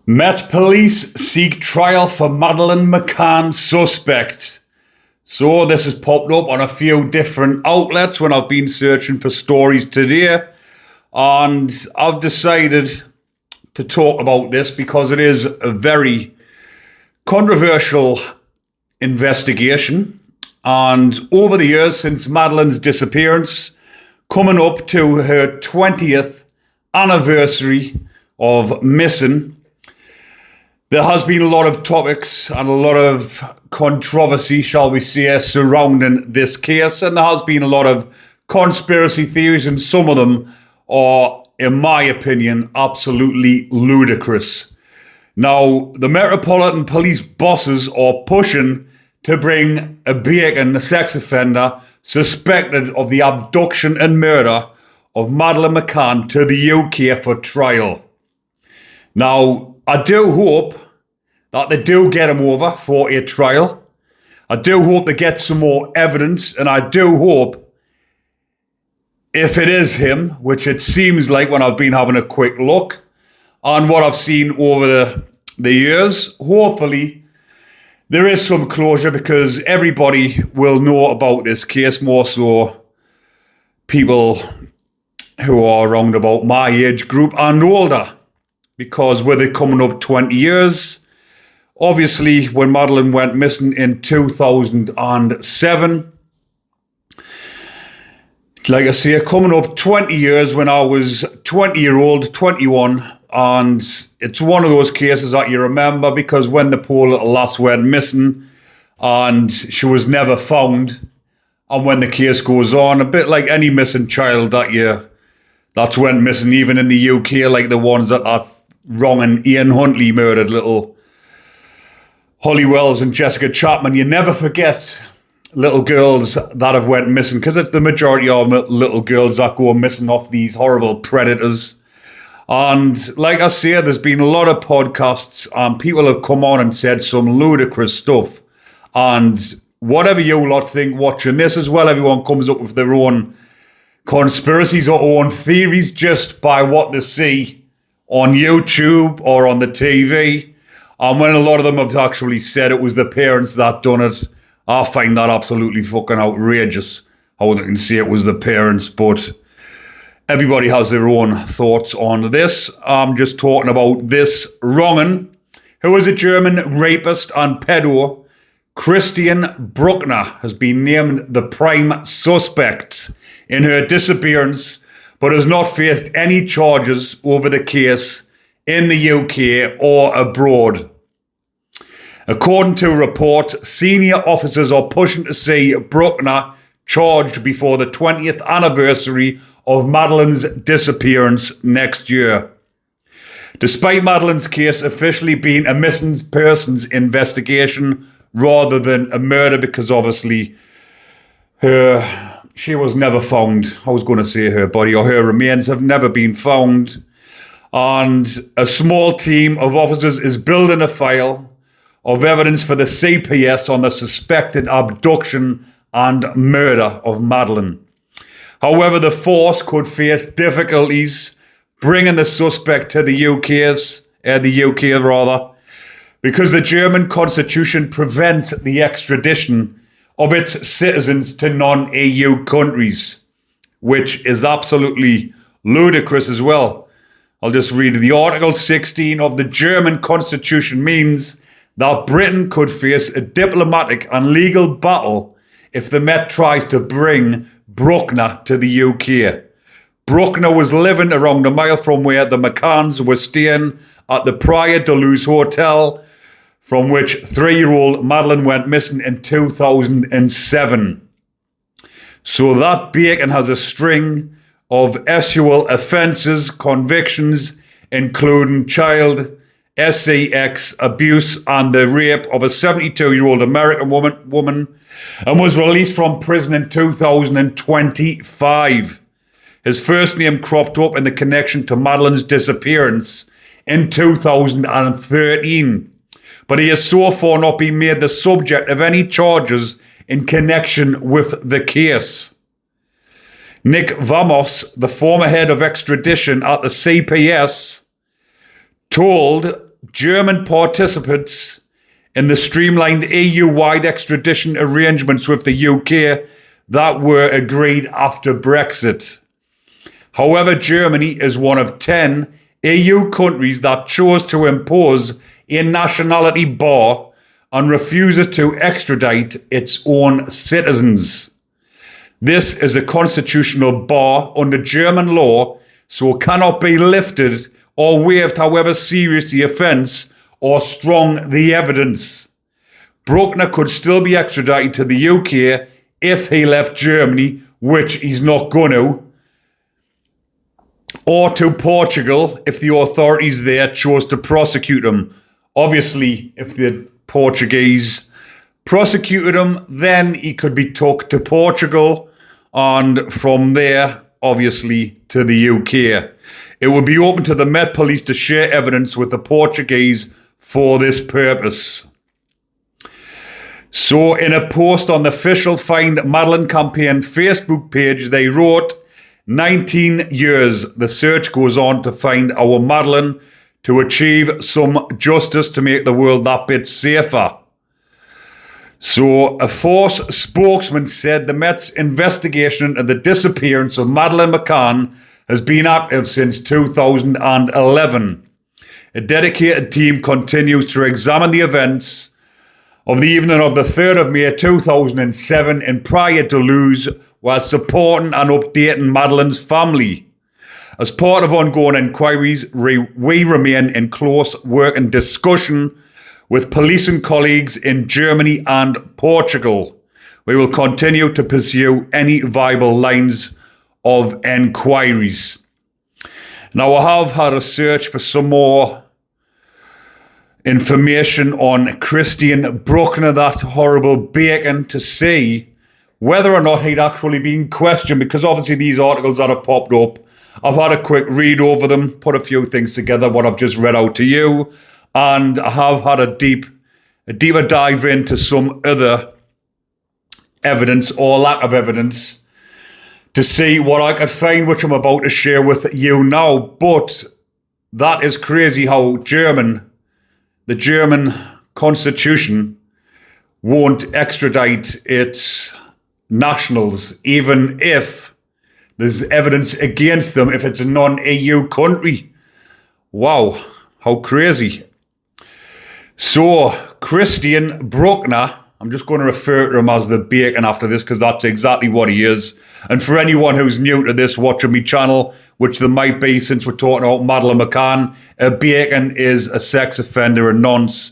Met Police seek trial for Madeleine McCann suspect. So this has popped up on a few different outlets when I've been searching for stories today. And I've decided to talk about this because it is a very controversial investigation. And over the years since Madeleine's disappearance, coming up to her 20th anniversary of missing, there has been a lot of topics and a lot of controversy, shall we say, surrounding this case. And there has been a lot of conspiracy theories, and some of them are, in my opinion, absolutely ludicrous. Now, the Metropolitan Police bosses are pushing to bring a Bacon, a sex offender, suspected of the abduction and murder of Madeleine McCann to the UK for trial. Now, I do hope that they do get him over for a trial. I do hope they get some more evidence, and I do hope, if it is him, which it seems like when I've been having a quick look on what I've seen over the years, hopefully there is some closure, because everybody will know about this case, more so people who are around about my age group and older. Because with it coming up 20 years, obviously when Madeleine went missing in 2007, like I say, coming up 20 years when I was 20-year-old, 21, and it's one of those cases that you remember because when the poor little lass went missing and she was never found, and when the case goes on, a bit like any missing child that's went missing, even in the UK, like the ones that Wrong and Ian Huntley murdered, little Holly Wells and Jessica Chapman. You never forget little girls that have went missing, because it's the majority of little girls that go missing off these horrible predators. And like I say, there's been a lot of podcasts and people have come on and said some ludicrous stuff. And whatever you lot think watching this as well, everyone comes up with their own conspiracies or own theories just by what they see on YouTube or on the TV. And when a lot of them have actually said it was the parents that done it, I find that absolutely fucking outrageous. How they can say it was the parents, but everybody has their own thoughts on this. I'm just talking about this wrong'un, who is a German rapist and pedo. Christian Brueckner has been named the prime suspect in her disappearance, but has not faced any charges over the case in the UK or abroad. According to a report, senior officers are pushing to see Brueckner charged before the 20th anniversary of Madeleine's disappearance next year. Despite Madeleine's case officially being a missing persons investigation rather than a murder, because obviously she was never found. I was going to say her body or her remains have never been found. And a small team of officers is building a file of evidence for the CPS on the suspected abduction and murder of Madeleine. However, the force could face difficulties bringing the suspect to the UK, because the German constitution prevents the extradition of its citizens to non-EU countries, which is absolutely ludicrous as well. I'll just read the Article 16 of the German constitution means that Britain could face a diplomatic and legal battle if the Met tries to bring Brueckner to the UK. Brueckner was living around a mile from where the McCanns were staying at the Praia de Luz Hotel, from which 3-year-old Madeleine went missing in 2007. So that Bacon has a string of sexual offences, convictions, including child sex abuse and the rape of a 72-year-old American woman, and was released from prison in 2025. His first name cropped up in the connection to Madeleine's disappearance in 2013. But he has so far not been made the subject of any charges in connection with the case. Nick Vamos, the former head of extradition at the CPS, told German participants in the streamlined EU-wide extradition arrangements with the UK that were agreed after Brexit. However, Germany is one of 10 EU countries that chose to impose a nationality bar and refuses to extradite its own citizens. This is a constitutional bar under German law, so cannot be lifted or waived however serious the offence or strong the evidence. Brueckner could still be extradited to the UK if he left Germany, which he's not going to, or to Portugal if the authorities there chose to prosecute him. Obviously, if the Portuguese prosecuted him, then he could be took to Portugal and from there, obviously, to the UK. It would be open to the Met Police to share evidence with the Portuguese for this purpose. So in a post on the official Find Madeleine campaign Facebook page, they wrote, 19 years, the search goes on to find our Madeleine, to achieve some justice to make the world that bit safer. So a Force spokesman said the Met's investigation into the disappearance of Madeleine McCann has been active since 2011. A dedicated team continues to examine the events of the evening of the 3rd of May 2007 in Praia de Luz while supporting and updating Madeleine's family. As part of ongoing inquiries, we remain in close work and discussion with police and colleagues in Germany and Portugal. We will continue to pursue any viable lines of inquiries. Now, I have had a search for some more information on Christian Brueckner, that horrible bacon, to see whether or not he'd actually been questioned, because obviously these articles that have popped up, I've had a quick read over them, put a few things together, what I've just read out to you, and I have had a deeper dive into some other evidence or lack of evidence to see what I could find, which I'm about to share with you now. But that is crazy how the German constitution won't extradite its nationals, even if there's evidence against them, if it's a non-EU country. Wow, how crazy. So, Christian Brueckner, I'm just going to refer to him as the Bacon after this because that's exactly what he is. And for anyone who's new to this, watching my channel, which there might be since we're talking about Madeleine McCann, a Bacon is a sex offender, a nonce.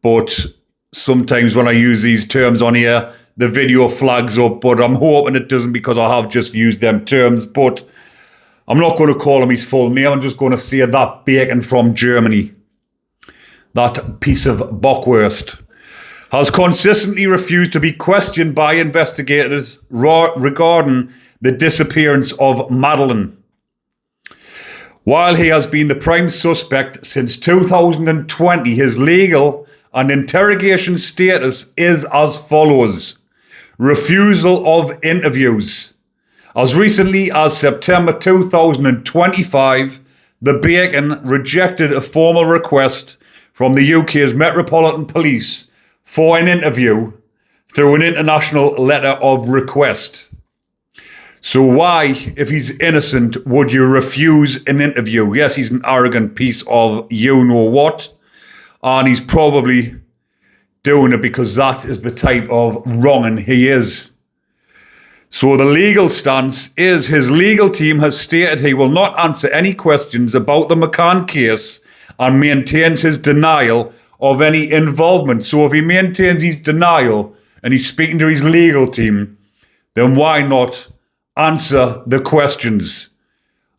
But sometimes when I use these terms on here, the video flags up, but I'm hoping it doesn't because I have just used them terms. But I'm not going to call him his full name. I'm just going to say that Bacon from Germany, that piece of bockwurst, has consistently refused to be questioned by investigators regarding the disappearance of Madeleine. While he has been the prime suspect since 2020, his legal and interrogation status is as follows. Refusal of interviews. As recently as September 2025, the Bacon rejected a formal request from the UK's Metropolitan Police for an interview through an international letter of request. So why, if he's innocent, would you refuse an interview? Yes, he's an arrogant piece of you-know-what, and he's probably doing it because that is the type of wronging he is. So the legal stance is his legal team has stated he will not answer any questions about the McCann case and maintains his denial of any involvement. So if he maintains his denial and he's speaking to his legal team, then why not answer the questions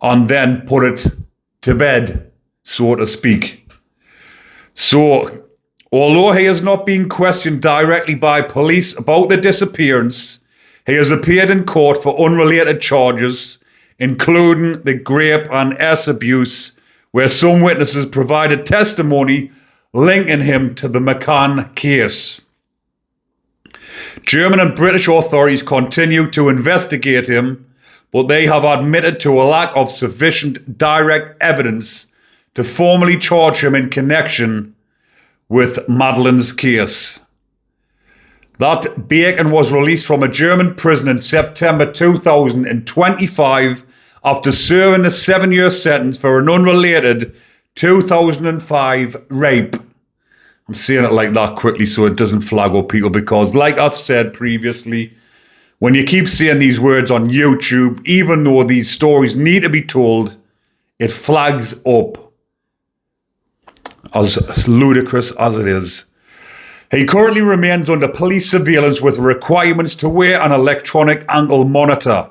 and then put it to bed, so to speak? So, although he has not been questioned directly by police about the disappearance, he has appeared in court for unrelated charges, including the rape and S abuse, where some witnesses provided testimony linking him to the McCann case. German and British authorities continue to investigate him, but they have admitted to a lack of sufficient direct evidence to formally charge him in connection with Madeleine's case. That Bacon was released from a German prison in September 2025 after serving a 7-year sentence for an unrelated 2005 rape. I'm saying it like that quickly so it doesn't flag up people, because like I've said previously, when you keep saying these words on YouTube, even though these stories need to be told, it flags up, as ludicrous as it is. He currently remains under police surveillance with requirements to wear an electronic ankle monitor.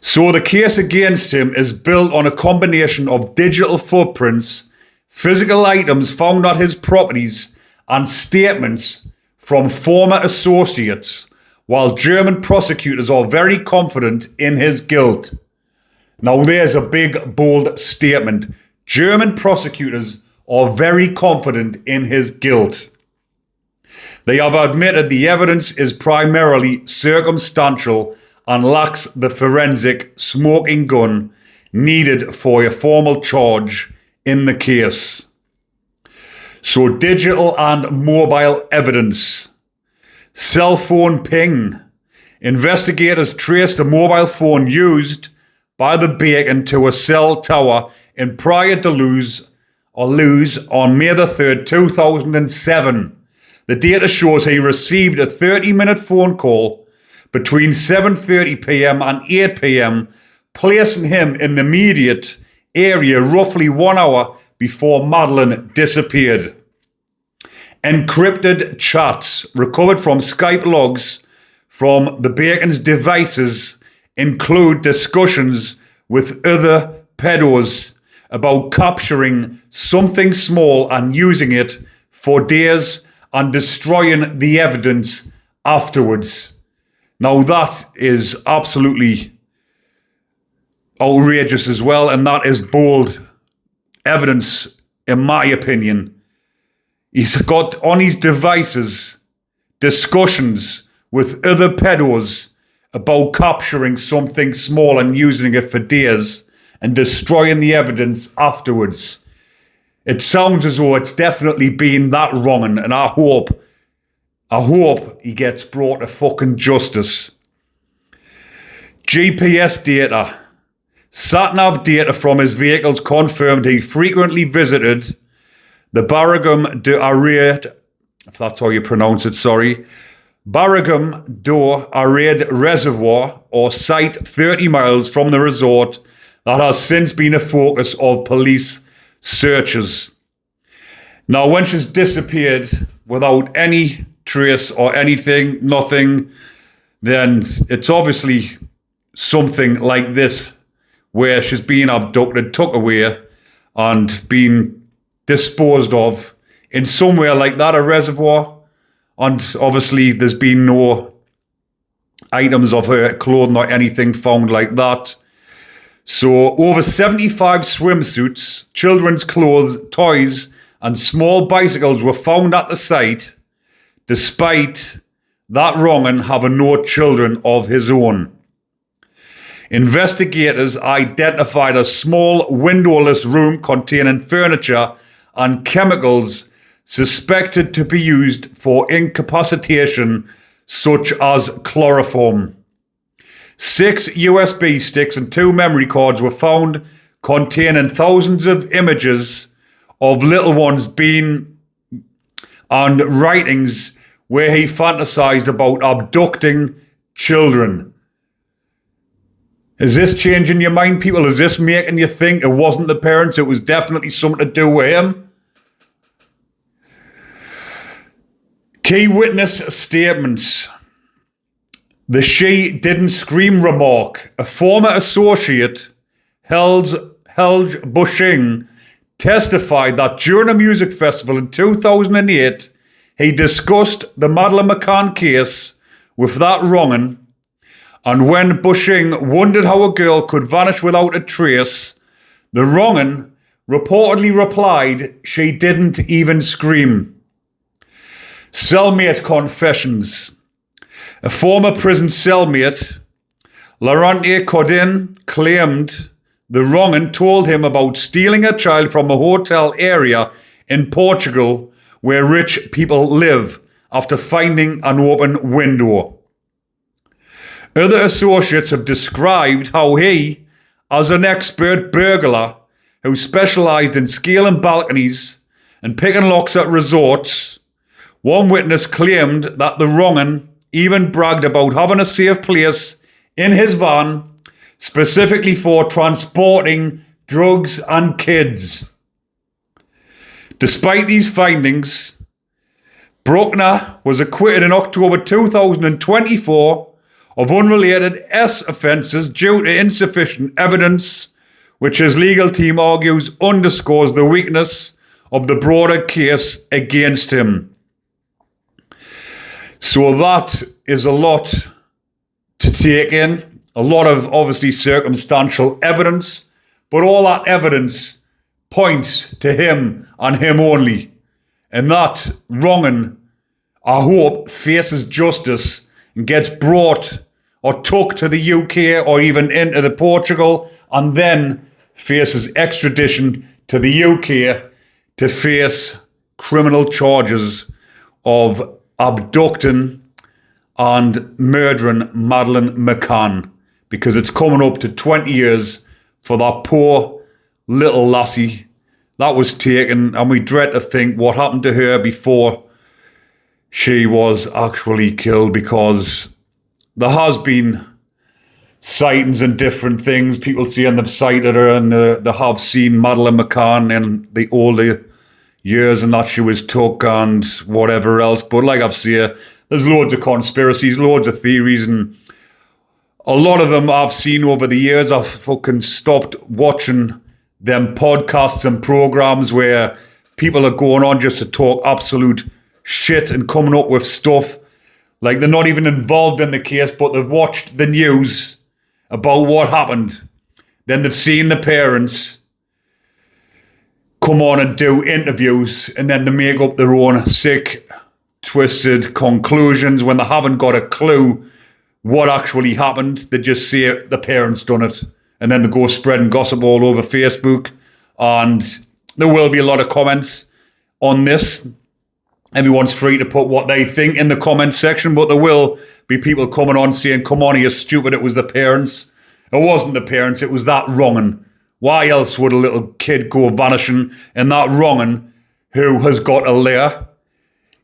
So the case against him is built on a combination of digital footprints, physical items found at his properties, and statements from former associates, while German prosecutors are very confident in his guilt. Now there's a big, bold statement. German prosecutors are very confident in his guilt. They have admitted the evidence is primarily circumstantial and lacks the forensic smoking gun needed for a formal charge in the case. So digital and mobile evidence. Cell phone ping. Investigators traced a mobile phone used by the Bacon to a cell tower in Praia de Luz on May the 3rd, 2007. The data shows he received a 30-minute phone call between 7:30 p.m. and 8 p.m., placing him in the immediate area roughly 1 hour before Madeleine disappeared. Encrypted chats recovered from Skype logs from the Bacon's devices include discussions with other pedos about capturing something small and using it for days and destroying the evidence afterwards. Now that is absolutely outrageous as well, and that is bold evidence, in my opinion. He's got on his devices discussions with other pedos about capturing something small and using it for days and destroying the evidence afterwards. It sounds as though it's definitely been that wrong, and I hope he gets brought to fucking justice. GPS data. Sat-nav data from his vehicles confirmed he frequently visited the Barragum do Arade, if that's how you pronounce it, Barragum do Arade Reservoir or site 30 miles from the resort that has since been a focus of police searches. Now, when she's disappeared without any trace or anything, nothing, then it's obviously something like this, where she's been abducted, took away, and been disposed of in somewhere like that, a reservoir. And obviously there's been no items of her clothing or anything found like that. So over 75 swimsuits, children's clothes, toys, and small bicycles were found at the site, despite that wrong'un having no children of his own. Investigators identified a small windowless room containing furniture and chemicals suspected to be used for incapacitation, such as chloroform. 6 USB sticks and 2 memory cards were found containing thousands of images of little ones being and writings where he fantasized about abducting children. Is this changing your mind, people? Is this making you think it wasn't the parents, it was definitely something to do with him? Key witness statements. The "she didn't scream" remark. A former associate, Helge Busching, testified that during a music festival in 2008, he discussed the Madeleine McCann case with that wrong'un, and when Busching wondered how a girl could vanish without a trace, the wrong'un reportedly replied she didn't even scream. Cellmate confessions. A former prison cellmate, Laurenti Codin, claimed the wrong'un told him about stealing a child from a hotel area in Portugal where rich people live after finding an open window. Other associates have described how he, as an expert burglar who specialised in scaling balconies and picking locks at resorts, one witness claimed that the wrong'un even bragged about having a safe place in his van specifically for transporting drugs and kids. Despite these findings, Brueckner was acquitted in October 2024 of unrelated S offences due to insufficient evidence, which his legal team argues underscores the weakness of the broader case against him. So that is a lot to take in, a lot of obviously circumstantial evidence, but all that evidence points to him and him only. And that wrong'un, I hope, faces justice and gets brought or took to the UK or even into the Portugal and then faces extradition to the UK to face criminal charges of abducting and murdering Madeleine McCann, because it's coming up to 20 years for that poor little lassie that was taken, and we dread to think what happened to her before she was actually killed, because there has been sightings and different things. People saying they've sighted her and they have seen Madeleine McCann in the older years and that she was took and whatever else. But like I've said, there's loads of conspiracies, loads of theories, and a lot of them I've seen over the years. I've fucking stopped watching them podcasts and programs where people are going on just to talk absolute shit and coming up with stuff like they're not even involved in the case, but they've watched the news about what happened. Then they've seen the parents come on and do interviews, and then they make up their own sick, twisted conclusions when they haven't got a clue what actually happened. They just say the parents done it, and then they go spreading gossip all over Facebook. And there will be a lot of comments on this. Everyone's free to put what they think in the comment section, but there will be people coming on saying, come on, you're stupid, it was the parents. It wasn't the parents, it was that wrong'un. Why else would a little kid go vanishing? And that wrong'un, who has got a lair,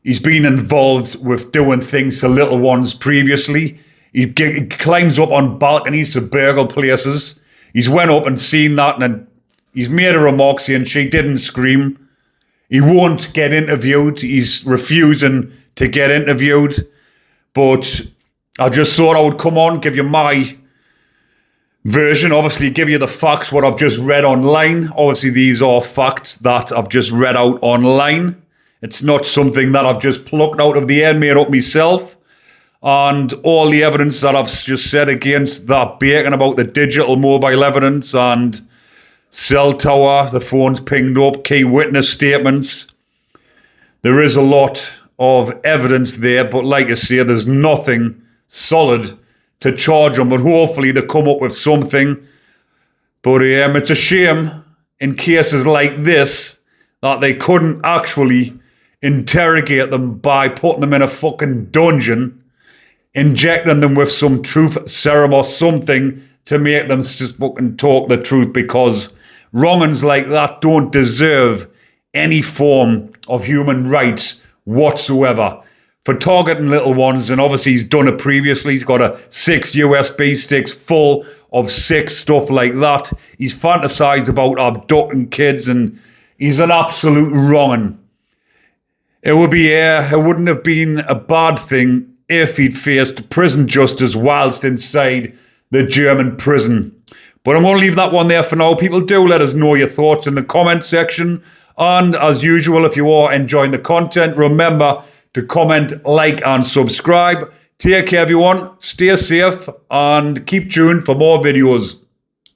he's been involved with doing things to little ones previously. He climbs up on balconies to burgle places. He's went up and seen that, and he's made a remark saying she didn't scream. He won't get interviewed. He's refusing to get interviewed. But I just thought I would come on, give you my version, obviously give you the facts, what I've just read online. Obviously these are facts that I've just read out online. It's not something that I've just plucked out of the air, made up myself. And all the evidence that I've just said against that bacon about the digital mobile evidence and cell tower, the phone's pinged up, key witness statements. There is a lot of evidence there, but like I say, there's nothing solid to charge them, but hopefully they come up with something. But it's a shame in cases like this that they couldn't actually interrogate them by putting them in a fucking dungeon, injecting them with some truth serum or something to make them fucking talk the truth, because wrong'uns like that don't deserve any form of human rights whatsoever. For targeting little ones, and obviously he's done it previously, he's got 6 USB sticks full of sick stuff like that. He's fantasized about abducting kids, and he's an absolute wrong'un. It wouldn't have been a bad thing if he'd faced prison justice whilst inside the German prison. But I'm going to leave that one there for now. People, do let us know your thoughts in the comment section. And as usual, if you are enjoying the content, remember to comment, like, and subscribe. Take care, everyone. Stay safe and keep tuned for more videos.